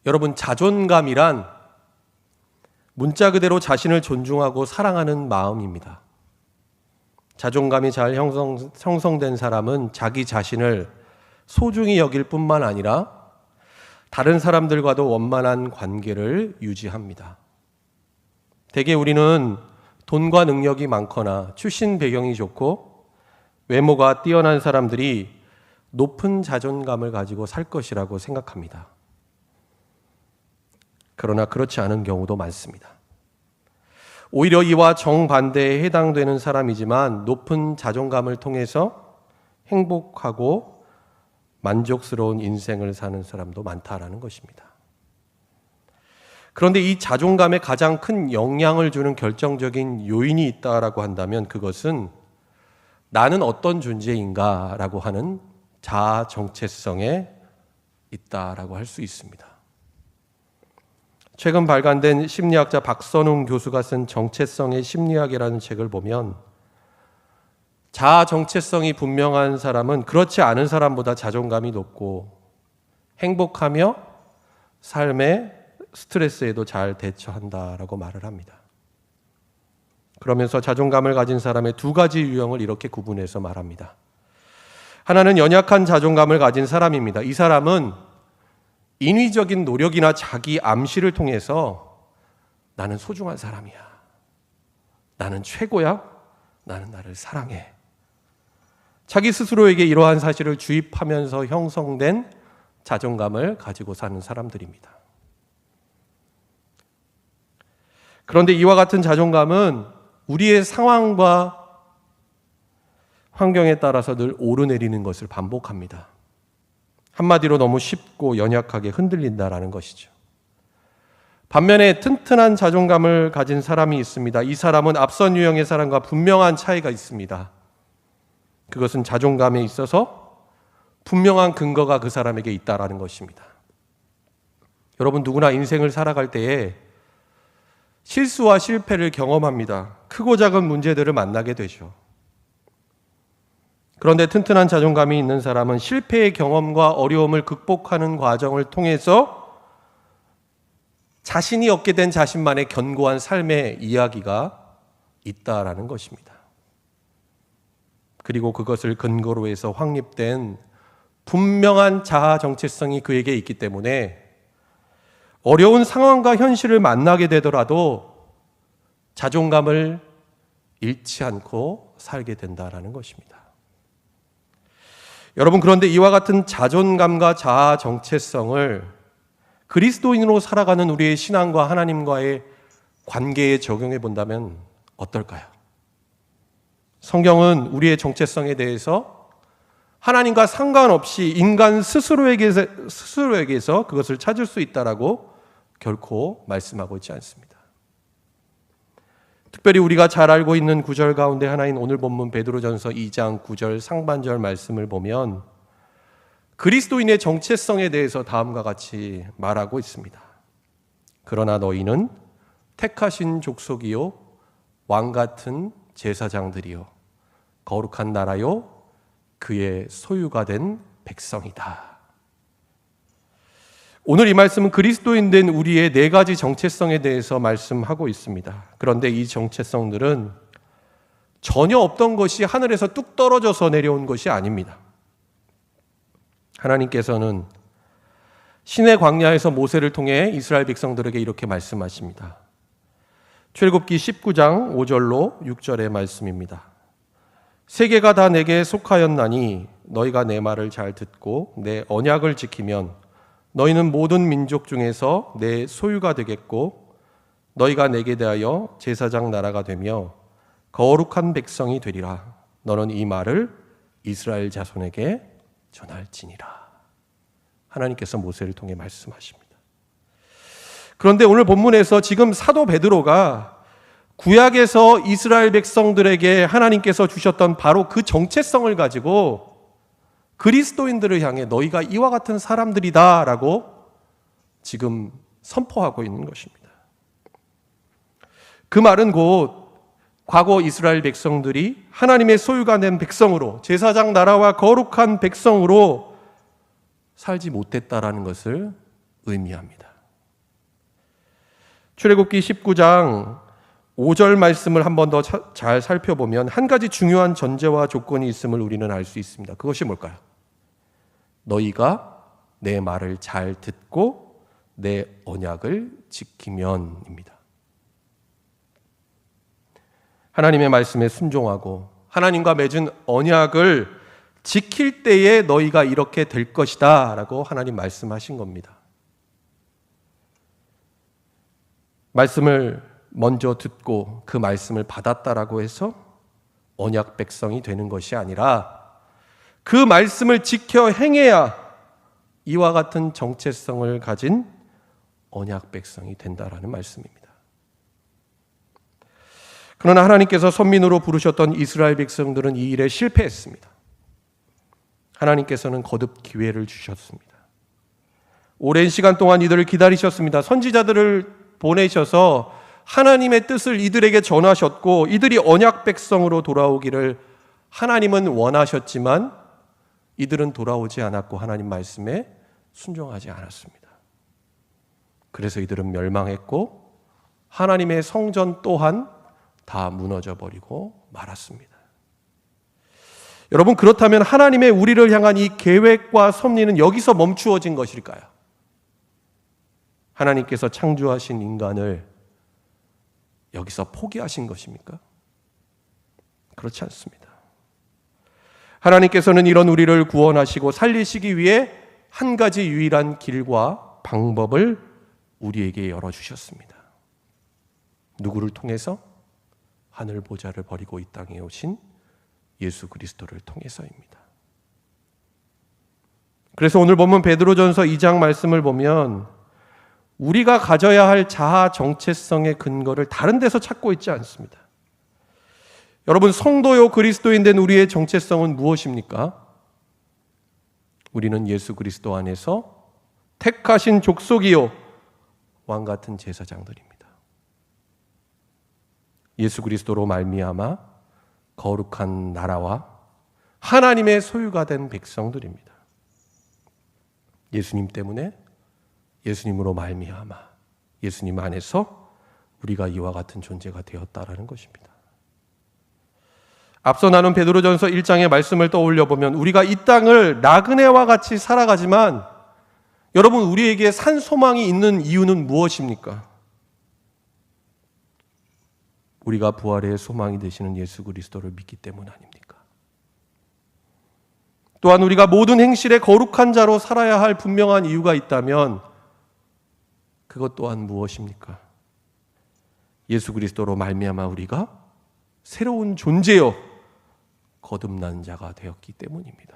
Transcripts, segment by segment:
여러분, 자존감이란 문자 그대로 자신을 존중하고 사랑하는 마음입니다. 자존감이 잘 형성된 사람은 자기 자신을 소중히 여길 뿐만 아니라 다른 사람들과도 원만한 관계를 유지합니다. 대개 우리는 돈과 능력이 많거나 출신 배경이 좋고 외모가 뛰어난 사람들이 높은 자존감을 가지고 살 것이라고 생각합니다. 그러나 그렇지 않은 경우도 많습니다. 오히려 이와 정반대에 해당되는 사람이지만 높은 자존감을 통해서 행복하고 만족스러운 인생을 사는 사람도 많다라는 것입니다. 그런데 이 자존감에 가장 큰 영향을 주는 결정적인 요인이 있다라고 한다면 그것은 나는 어떤 존재인가라고 하는 자아 정체성에 있다라고 할 수 있습니다. 최근 발간된 심리학자 박선웅 교수가 쓴 정체성의 심리학이라는 책을 보면 자아 정체성이 분명한 사람은 그렇지 않은 사람보다 자존감이 높고 행복하며 삶의 스트레스에도 잘 대처한다라고 말을 합니다. 그러면서 자존감을 가진 사람의 두 가지 유형을 이렇게 구분해서 말합니다. 하나는 연약한 자존감을 가진 사람입니다. 이 사람은 인위적인 노력이나 자기 암시를 통해서 나는 소중한 사람이야. 나는 최고야. 나는 나를 사랑해. 자기 스스로에게 이러한 사실을 주입하면서 형성된 자존감을 가지고 사는 사람들입니다. 그런데 이와 같은 자존감은 우리의 상황과 환경에 따라서 늘 오르내리는 것을 반복합니다. 한마디로 너무 쉽고 연약하게 흔들린다라는 것이죠. 반면에 튼튼한 자존감을 가진 사람이 있습니다. 이 사람은 앞선 유형의 사람과 분명한 차이가 있습니다. 그것은 자존감에 있어서 분명한 근거가 그 사람에게 있다라는 것입니다. 여러분, 누구나 인생을 살아갈 때에 실수와 실패를 경험합니다. 크고 작은 문제들을 만나게 되죠. 그런데 튼튼한 자존감이 있는 사람은 실패의 경험과 어려움을 극복하는 과정을 통해서 자신이 얻게 된 자신만의 견고한 삶의 이야기가 있다라는 것입니다. 그리고 그것을 근거로 해서 확립된 분명한 자아 정체성이 그에게 있기 때문에 어려운 상황과 현실을 만나게 되더라도 자존감을 잃지 않고 살게 된다라는 것입니다. 여러분, 그런데 이와 같은 자존감과 자아 정체성을 그리스도인으로 살아가는 우리의 신앙과 하나님과의 관계에 적용해 본다면 어떨까요? 성경은 우리의 정체성에 대해서 하나님과 상관없이 인간 스스로에게서 그것을 찾을 수 있다라고 결코 말씀하고 있지 않습니다. 특별히 우리가 잘 알고 있는 구절 가운데 하나인 오늘 본문 베드로전서 2장 9절 상반절 말씀을 보면 그리스도인의 정체성에 대해서 다음과 같이 말하고 있습니다. 그러나 너희는 택하신 족속이요 왕 같은 제사장들이요 거룩한 나라요 그의 소유가 된 백성이다. 오늘 이 말씀은 그리스도인 된 우리의 네 가지 정체성에 대해서 말씀하고 있습니다. 그런데 이 정체성들은 전혀 없던 것이 하늘에서 뚝 떨어져서 내려온 것이 아닙니다. 하나님께서는 신의 광야에서 모세를 통해 이스라엘 백성들에게 이렇게 말씀하십니다. 출애굽기 19장 5절로 6절의 말씀입니다. 세계가 다 내게 속하였나니 너희가 내 말을 잘 듣고 내 언약을 지키면 너희는 모든 민족 중에서 내 소유가 되겠고 너희가 내게 대하여 제사장 나라가 되며 거룩한 백성이 되리라. 너는 이 말을 이스라엘 자손에게 전할지니라. 하나님께서 모세를 통해 말씀하십니다. 그런데 오늘 본문에서 지금 사도 베드로가 구약에서 이스라엘 백성들에게 하나님께서 주셨던 바로 그 정체성을 가지고 그리스도인들을 향해 너희가 이와 같은 사람들이다 라고 지금 선포하고 있는 것입니다. 그 말은 곧 과거 이스라엘 백성들이 하나님의 소유가 된 백성으로 제사장 나라와 거룩한 백성으로 살지 못했다라는 것을 의미합니다. 출애굽기 19장 5절 말씀을 한 번 더 잘 살펴보면 한 가지 중요한 전제와 조건이 있음을 우리는 알 수 있습니다. 그것이 뭘까요? 너희가 내 말을 잘 듣고 내 언약을 지키면입니다. 하나님의 말씀에 순종하고 하나님과 맺은 언약을 지킬 때에 너희가 이렇게 될 것이다 라고 하나님 말씀하신 겁니다. 말씀을 먼저 듣고 그 말씀을 받았다라고 해서 언약 백성이 되는 것이 아니라 그 말씀을 지켜 행해야 이와 같은 정체성을 가진 언약 백성이 된다라는 말씀입니다. 그러나 하나님께서 선민으로 부르셨던 이스라엘 백성들은 이 일에 실패했습니다. 하나님께서는 거듭 기회를 주셨습니다. 오랜 시간 동안 이들을 기다리셨습니다. 선지자들을 보내셔서 하나님의 뜻을 이들에게 전하셨고 이들이 언약 백성으로 돌아오기를 하나님은 원하셨지만 이들은 돌아오지 않았고 하나님 말씀에 순종하지 않았습니다. 그래서 이들은 멸망했고 하나님의 성전 또한 다 무너져 버리고 말았습니다. 여러분, 그렇다면 하나님의 우리를 향한 이 계획과 섭리는 여기서 멈추어진 것일까요? 하나님께서 창조하신 인간을 여기서 포기하신 것입니까? 그렇지 않습니다. 하나님께서는 이런 우리를 구원하시고 살리시기 위해 한 가지 유일한 길과 방법을 우리에게 열어주셨습니다. 누구를 통해서? 하늘 보좌를 버리고 이 땅에 오신 예수 그리스도를 통해서입니다. 그래서 오늘 보면 베드로전서 2장 말씀을 보면 우리가 가져야 할 자아 정체성의 근거를 다른 데서 찾고 있지 않습니다. 여러분, 성도요 그리스도인 된 우리의 정체성은 무엇입니까? 우리는 예수 그리스도 안에서 택하신 족속이요 왕 같은 제사장들입니다. 예수 그리스도로 말미암아 거룩한 나라와 하나님의 소유가 된 백성들입니다. 예수님 때문에, 예수님으로 말미암아 예수님 안에서 우리가 이와 같은 존재가 되었다라는 것입니다. 앞서 나눈 베드로전서 1장의 말씀을 떠올려 보면 우리가 이 땅을 나그네와 같이 살아가지만 여러분, 우리에게 산 소망이 있는 이유는 무엇입니까? 우리가 부활의 소망이 되시는 예수 그리스도를 믿기 때문 아닙니까? 또한 우리가 모든 행실에 거룩한 자로 살아야 할 분명한 이유가 있다면 그것 또한 무엇입니까? 예수 그리스도로 말미암아 우리가 새로운 존재요 거듭난 자가 되었기 때문입니다.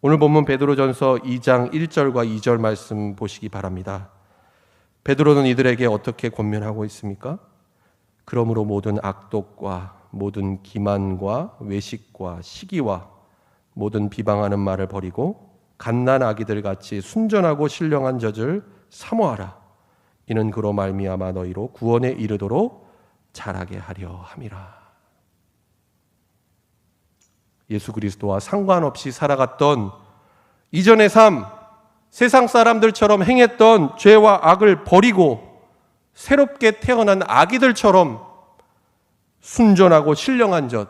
오늘 본문 베드로전서 2장 1절과 2절 말씀 보시기 바랍니다. 베드로는 이들에게 어떻게 권면하고 있습니까? 그러므로 모든 악독과 모든 기만과 외식과 시기와 모든 비방하는 말을 버리고 갓난 아기들 같이 순전하고 신령한 젖을 사모하라. 이는 그로 말미암아 너희로 구원에 이르도록 자라게 하려 함이라. 예수 그리스도와 상관없이 살아갔던 이전의 삶, 세상 사람들처럼 행했던 죄와 악을 버리고 새롭게 태어난 아기들처럼 순전하고 신령한 젖,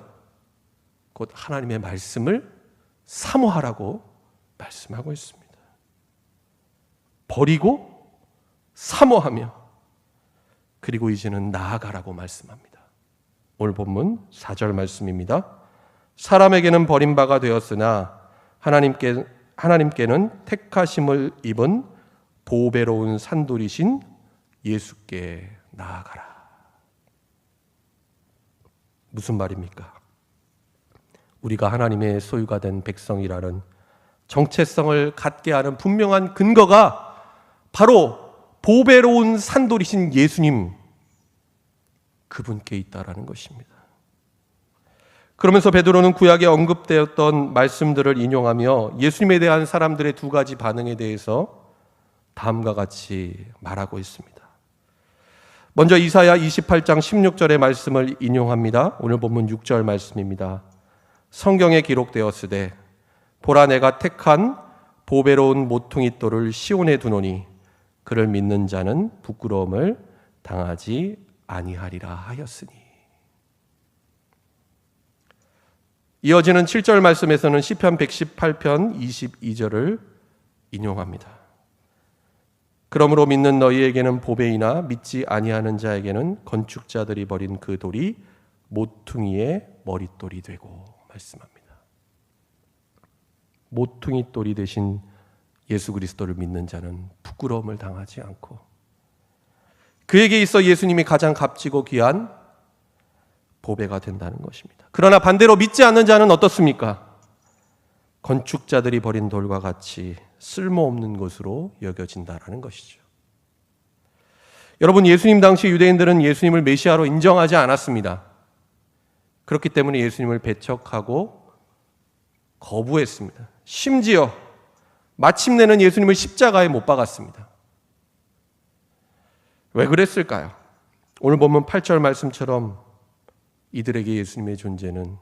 곧 하나님의 말씀을 사모하라고 말씀하고 있습니다. 버리고 사모하며 그리고 이제는 나아가라고 말씀합니다. 오늘 본문 4절 말씀입니다. 사람에게는 버림바가 되었으나 하나님께는 택하심을 입은 보배로운 산돌이신 예수께 나아가라. 무슨 말입니까? 우리가 하나님의 소유가 된 백성이라는 정체성을 갖게 하는 분명한 근거가 바로 보배로운 산돌이신 예수님, 그분께 있다라는 것입니다. 그러면서 베드로는 구약에 언급되었던 말씀들을 인용하며 예수님에 대한 사람들의 두 가지 반응에 대해서 다음과 같이 말하고 있습니다. 먼저 이사야 28장 16절의 말씀을 인용합니다. 오늘 본문 6절 말씀입니다. 성경에 기록되었으되 보라 내가 택한 보배로운 모퉁이돌을 시온에 두노니 그를 믿는 자는 부끄러움을 당하지 아니하리라 하였으니. 이어지는 7절 말씀에서는 시편 118편 22절을 인용합니다. 그러므로 믿는 너희에게는 보배이나 믿지 아니하는 자에게는 건축자들이 버린 그 돌이 모퉁이의 머릿돌이 되고 말씀합니다. 모퉁이 돌이 되신 예수 그리스도를 믿는 자는 부끄러움을 당하지 않고 그에게 있어 예수님이 가장 값지고 귀한 보배가 된다는 것입니다. 그러나 반대로 믿지 않는 자는 어떻습니까? 건축자들이 버린 돌과 같이 쓸모없는 것으로 여겨진다라는 것이죠. 여러분, 예수님 당시 유대인들은 예수님을 메시아로 인정하지 않았습니다. 그렇기 때문에 예수님을 배척하고 거부했습니다. 심지어 마침내는 예수님을 십자가에 못 박았습니다. 왜 그랬을까요? 오늘 보면 8절 말씀처럼 이들에게 예수님의 존재는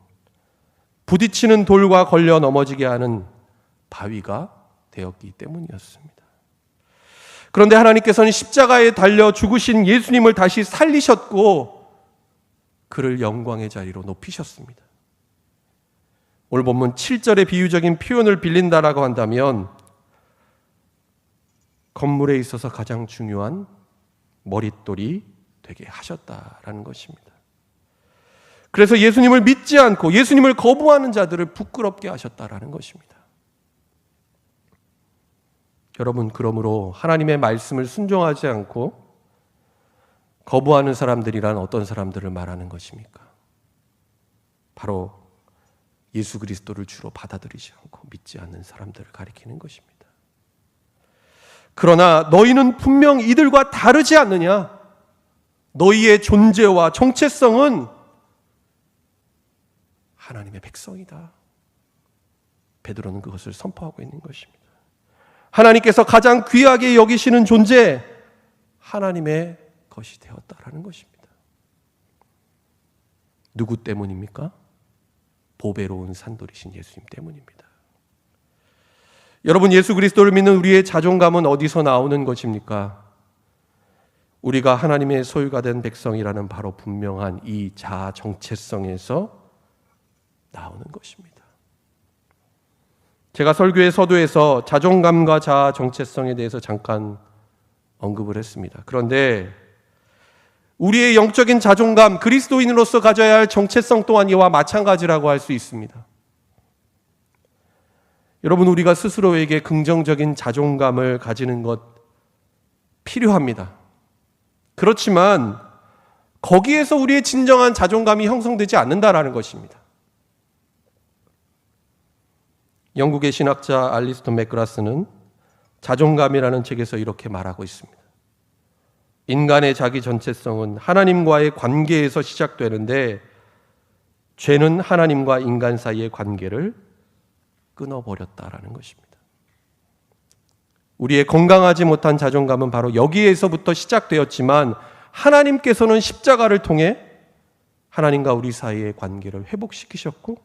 부딪히는 돌과 걸려 넘어지게 하는 바위가 되었기 때문이었습니다. 그런데 하나님께서는 십자가에 달려 죽으신 예수님을 다시 살리셨고 그를 영광의 자리로 높이셨습니다. 오늘 본문 7절의 비유적인 표현을 빌린다라고 한다면 건물에 있어서 가장 중요한 머릿돌이 되게 하셨다라는 것입니다. 그래서 예수님을 믿지 않고 예수님을 거부하는 자들을 부끄럽게 하셨다라는 것입니다. 여러분, 그러므로 하나님의 말씀을 순종하지 않고 거부하는 사람들이란 어떤 사람들을 말하는 것입니까? 바로 예수 그리스도를 주로 받아들이지 않고 믿지 않는 사람들을 가리키는 것입니다. 그러나 너희는 분명 이들과 다르지 않느냐? 너희의 존재와 정체성은 하나님의 백성이다. 베드로는 그것을 선포하고 있는 것입니다. 하나님께서 가장 귀하게 여기시는 존재, 하나님의 것이 되었다라는 것입니다. 누구 때문입니까? 보배로운 산돌이신 예수님 때문입니다. 여러분, 예수 그리스도를 믿는 우리의 자존감은 어디서 나오는 것입니까? 우리가 하나님의 소유가 된 백성이라는 바로 분명한 이 자아 정체성에서 나오는 것입니다. 제가 설교의 서두에서 자존감과 자아 정체성에 대해서 잠깐 언급을 했습니다. 그런데 우리의 영적인 자존감, 그리스도인으로서 가져야 할 정체성 또한 이와 마찬가지라고 할 수 있습니다. 여러분, 우리가 스스로에게 긍정적인 자존감을 가지는 것 필요합니다. 그렇지만 거기에서 우리의 진정한 자존감이 형성되지 않는다라는 것입니다. 영국의 신학자 알리스톤 맥그라스는 자존감이라는 책에서 이렇게 말하고 있습니다. 인간의 자기 전체성은 하나님과의 관계에서 시작되는데 죄는 하나님과 인간 사이의 관계를 끊어버렸다라는 것입니다. 우리의 건강하지 못한 자존감은 바로 여기에서부터 시작되었지만 하나님께서는 십자가를 통해 하나님과 우리 사이의 관계를 회복시키셨고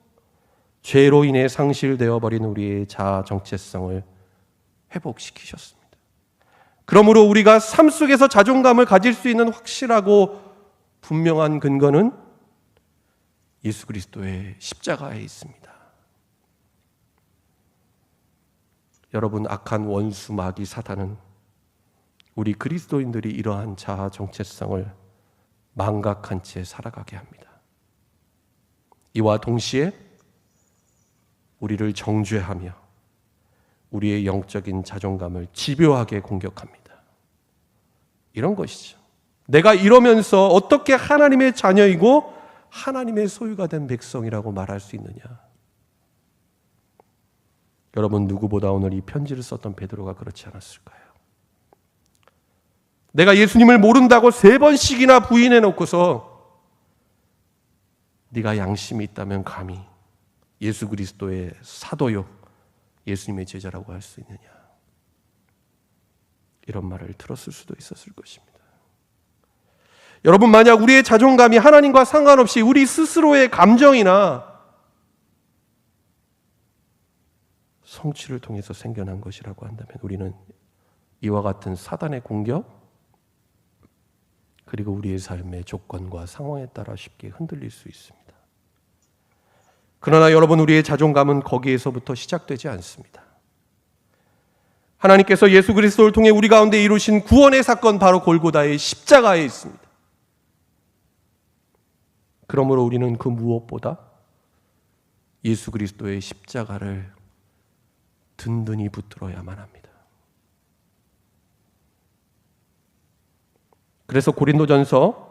죄로 인해 상실되어 버린 우리의 자아 정체성을 회복시키셨습니다. 그러므로 우리가 삶 속에서 자존감을 가질 수 있는 확실하고 분명한 근거는 예수 그리스도의 십자가에 있습니다. 여러분, 악한 원수 마귀 사탄은 우리 그리스도인들이 이러한 자아 정체성을 망각한 채 살아가게 합니다. 이와 동시에 우리를 정죄하며 우리의 영적인 자존감을 집요하게 공격합니다. 이런 것이죠. 내가 이러면서 어떻게 하나님의 자녀이고 하나님의 소유가 된 백성이라고 말할 수 있느냐? 여러분, 누구보다 오늘 이 편지를 썼던 베드로가 그렇지 않았을까요? 내가 예수님을 모른다고 3번씩이나 부인해 놓고서 네가 양심이 있다면 감히 예수 그리스도의 사도요, 예수님의 제자라고 할 수 있느냐? 이런 말을 들었을 수도 있었을 것입니다. 여러분, 만약 우리의 자존감이 하나님과 상관없이 우리 스스로의 감정이나 성취를 통해서 생겨난 것이라고 한다면 우리는 이와 같은 사단의 공격, 그리고 우리의 삶의 조건과 상황에 따라 쉽게 흔들릴 수 있습니다. 그러나 여러분, 우리의 자존감은 거기에서부터 시작되지 않습니다. 하나님께서 예수 그리스도를 통해 우리 가운데 이루신 구원의 사건, 바로 골고다의 십자가에 있습니다. 그러므로 우리는 그 무엇보다 예수 그리스도의 십자가를 든든히 붙들어야만 합니다. 그래서 고린도전서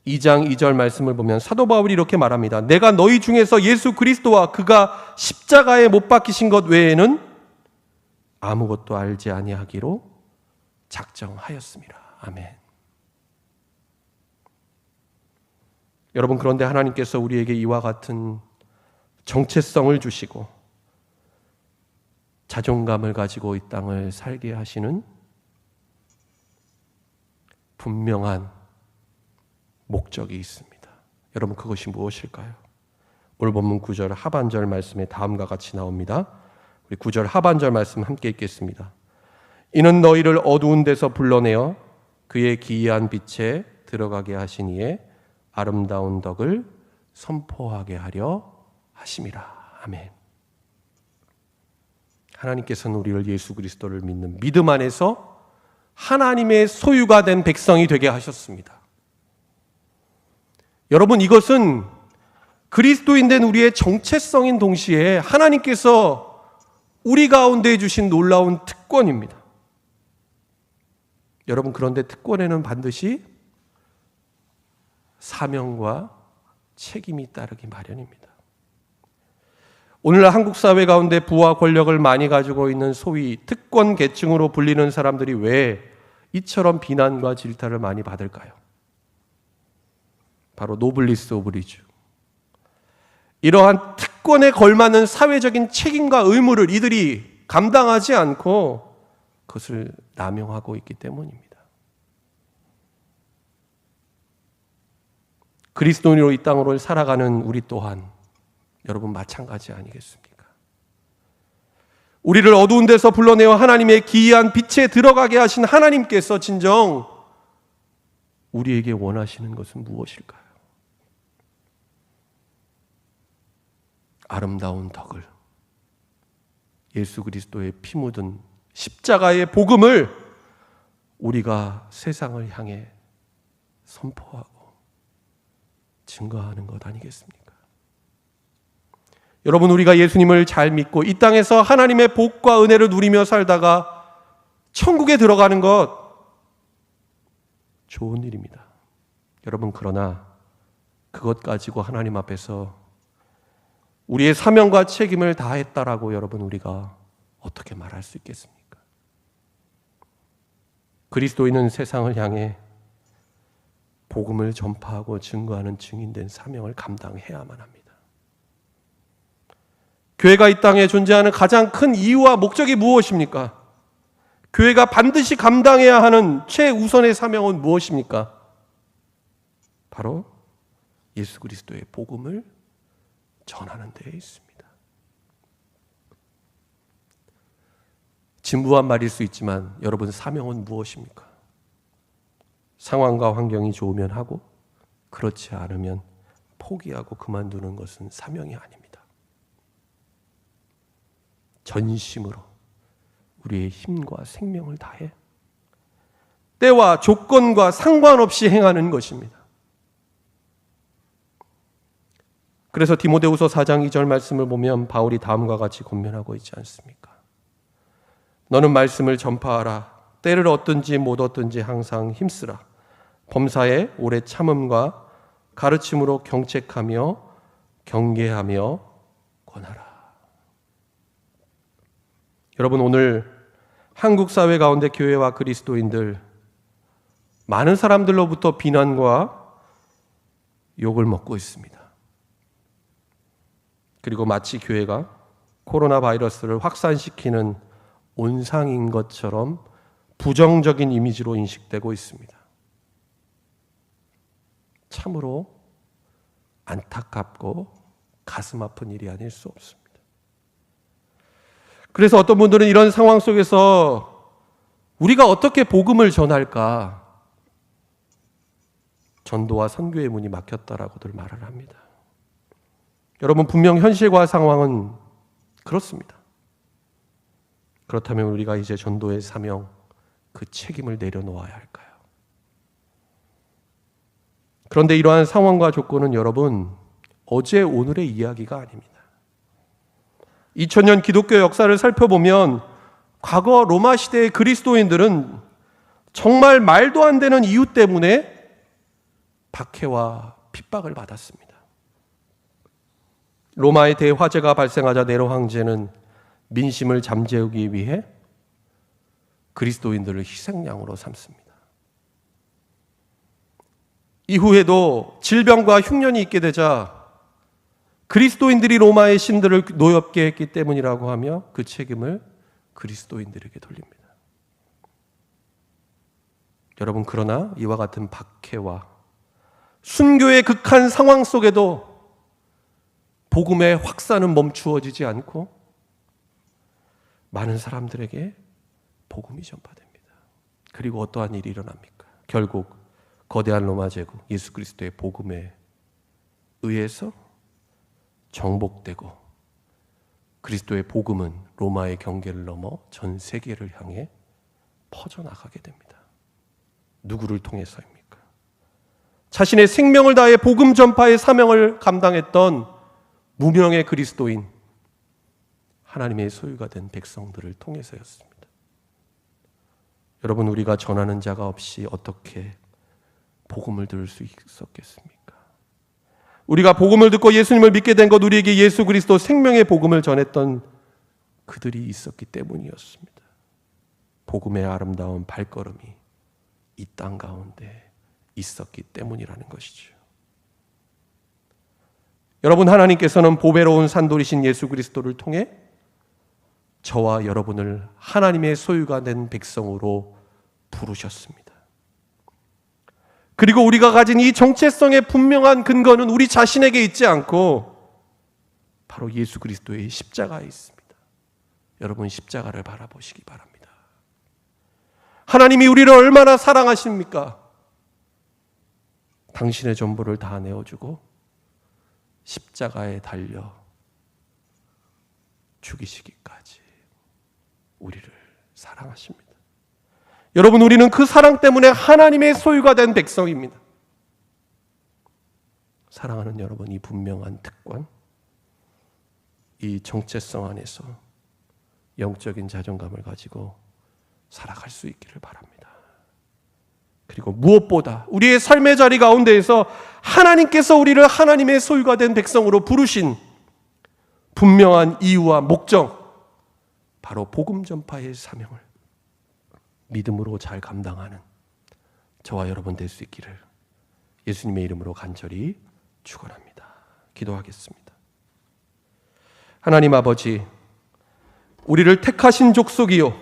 2장 2절 말씀을 보면 사도 바울이 이렇게 말합니다. 내가 너희 중에서 예수 그리스도와 그가 십자가에 못 박히신 것 외에는 아무것도 알지 아니하기로 작정하였습니다. 아멘. 여러분, 그런데 하나님께서 우리에게 이와 같은 정체성을 주시고 자존감을 가지고 이 땅을 살게 하시는 분명한 목적이 있습니다. 여러분, 그것이 무엇일까요? 오늘 본문 9절 하반절 말씀에 다음과 같이 나옵니다. 우리 9절 하반절 말씀 함께 읽겠습니다. 이는 너희를 어두운 데서 불러내어 그의 기이한 빛에 들어가게 하신 이의 아름다운 덕을 선포하게 하려 하심이라. 아멘. 하나님께서는 우리를 예수 그리스도를 믿는 믿음 안에서 하나님의 소유가 된 백성이 되게 하셨습니다. 여러분, 이것은 그리스도인 된 우리의 정체성인 동시에 하나님께서 우리 가운데 주신 놀라운 특권입니다. 여러분, 그런데 특권에는 반드시 사명과 책임이 따르기 마련입니다. 오늘날 한국 사회 가운데 부와 권력을 많이 가지고 있는 소위 특권 계층으로 불리는 사람들이 왜 이처럼 비난과 질타를 많이 받을까요? 바로 노블리스 오브리주. 이러한 특권에 걸맞는 사회적인 책임과 의무를 이들이 감당하지 않고 그것을 남용하고 있기 때문입니다. 그리스도인으로 이 땅으로 살아가는 우리 또한 여러분 마찬가지 아니겠습니까? 우리를 어두운 데서 불러내어 하나님의 기이한 빛에 들어가게 하신 하나님께서 진정 우리에게 원하시는 것은 무엇일까요? 아름다운 덕을, 예수 그리스도의 피 묻은 십자가의 복음을 우리가 세상을 향해 선포하고 증거하는 것 아니겠습니까? 여러분, 우리가 예수님을 잘 믿고 이 땅에서 하나님의 복과 은혜를 누리며 살다가 천국에 들어가는 것 좋은 일입니다. 여러분, 그러나 그것 가지고 하나님 앞에서 우리의 사명과 책임을 다했다라고 여러분, 우리가 어떻게 말할 수 있겠습니까? 그리스도인은 세상을 향해 복음을 전파하고 증거하는 증인된 사명을 감당해야만 합니다. 교회가 이 땅에 존재하는 가장 큰 이유와 목적이 무엇입니까? 교회가 반드시 감당해야 하는 최우선의 사명은 무엇입니까? 바로 예수 그리스도의 복음을 전하는 데에 있습니다. 진부한 말일 수 있지만 여러분, 사명은 무엇입니까? 상황과 환경이 좋으면 하고 그렇지 않으면 포기하고 그만두는 것은 사명이 아닙니다. 전심으로 우리의 힘과 생명을 다해 때와 조건과 상관없이 행하는 것입니다. 그래서 디모데후서 4장 2절 말씀을 보면 바울이 다음과 같이 권면하고 있지 않습니까? 너는 말씀을 전파하라. 때를 얻든지 못 얻든지 항상 힘쓰라. 범사에 오래 참음과 가르침으로 경책하며 경계하며 권하라. 여러분, 오늘 한국 사회 가운데 교회와 그리스도인들 많은 사람들로부터 비난과 욕을 먹고 있습니다. 그리고 마치 교회가 코로나 바이러스를 확산시키는 온상인 것처럼 부정적인 이미지로 인식되고 있습니다. 참으로 안타깝고 가슴 아픈 일이 아닐 수 없습니다. 그래서 어떤 분들은 이런 상황 속에서 우리가 어떻게 복음을 전할까? 전도와 선교의 문이 막혔다라고들 말을 합니다. 여러분, 분명 현실과 상황은 그렇습니다. 그렇다면 우리가 이제 전도의 사명, 그 책임을 내려놓아야 할까요? 그런데 이러한 상황과 조건은 여러분, 어제 오늘의 이야기가 아닙니다. 2000년 기독교 역사를 살펴보면 과거 로마 시대의 그리스도인들은 정말 말도 안 되는 이유 때문에 박해와 핍박을 받았습니다. 로마의 대화재가 발생하자 네로 황제는 민심을 잠재우기 위해 그리스도인들을 희생양으로 삼습니다. 이후에도 질병과 흉년이 있게 되자 그리스도인들이 로마의 신들을 노엽게 했기 때문이라고 하며 그 책임을 그리스도인들에게 돌립니다. 여러분, 그러나 이와 같은 박해와 순교의 극한 상황 속에도 복음의 확산은 멈추어지지 않고 많은 사람들에게 복음이 전파됩니다. 그리고 어떠한 일이 일어납니까? 결국 거대한 로마 제국 예수 그리스도의 복음에 의해서 정복되고 그리스도의 복음은 로마의 경계를 넘어 전 세계를 향해 퍼져나가게 됩니다. 누구를 통해서입니까? 자신의 생명을 다해 복음 전파의 사명을 감당했던 무명의 그리스도인, 하나님의 소유가 된 백성들을 통해서였습니다. 여러분, 우리가 전하는 자가 없이 어떻게 복음을 들을 수 있었겠습니까? 우리가 복음을 듣고 예수님을 믿게 된 것, 우리에게 예수 그리스도 생명의 복음을 전했던 그들이 있었기 때문이었습니다. 복음의 아름다운 발걸음이 이 땅 가운데 있었기 때문이라는 것이죠. 여러분, 하나님께서는 보배로운 산돌이신 예수 그리스도를 통해 저와 여러분을 하나님의 소유가 된 백성으로 부르셨습니다. 그리고 우리가 가진 이 정체성의 분명한 근거는 우리 자신에게 있지 않고 바로 예수 그리스도의 십자가에 있습니다. 여러분, 십자가를 바라보시기 바랍니다. 하나님이 우리를 얼마나 사랑하십니까? 당신의 전부를 다 내어주고 십자가에 달려 죽이시기까지 우리를 사랑하십니다. 여러분, 우리는 그 사랑 때문에 하나님의 소유가 된 백성입니다. 사랑하는 여러분, 이 분명한 특권, 이 정체성 안에서 영적인 자존감을 가지고 살아갈 수 있기를 바랍니다. 그리고 무엇보다 우리의 삶의 자리 가운데에서 하나님께서 우리를 하나님의 소유가 된 백성으로 부르신 분명한 이유와 목적, 바로 복음 전파의 사명을 믿음으로 잘 감당하는 저와 여러분 될 수 있기를 예수님의 이름으로 간절히 축원합니다. 기도하겠습니다. 하나님 아버지, 우리를 택하신 족속이요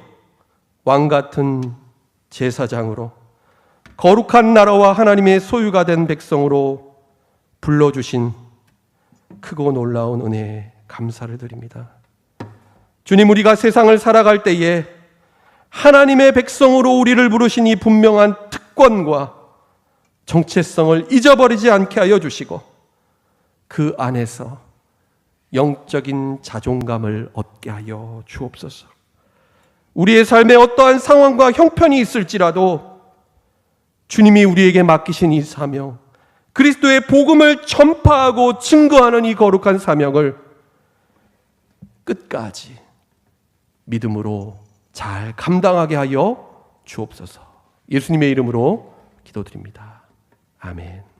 왕 같은 제사장으로 거룩한 나라와 하나님의 소유가 된 백성으로 불러주신 크고 놀라운 은혜에 감사를 드립니다. 주님, 우리가 세상을 살아갈 때에 하나님의 백성으로 우리를 부르신 이 분명한 특권과 정체성을 잊어버리지 않게 하여 주시고 그 안에서 영적인 자존감을 얻게 하여 주옵소서. 우리의 삶에 어떠한 상황과 형편이 있을지라도 주님이 우리에게 맡기신 이 사명, 그리스도의 복음을 전파하고 증거하는 이 거룩한 사명을 끝까지 믿음으로 잘 감당하게 하여 주옵소서. 예수님의 이름으로 기도드립니다. 아멘.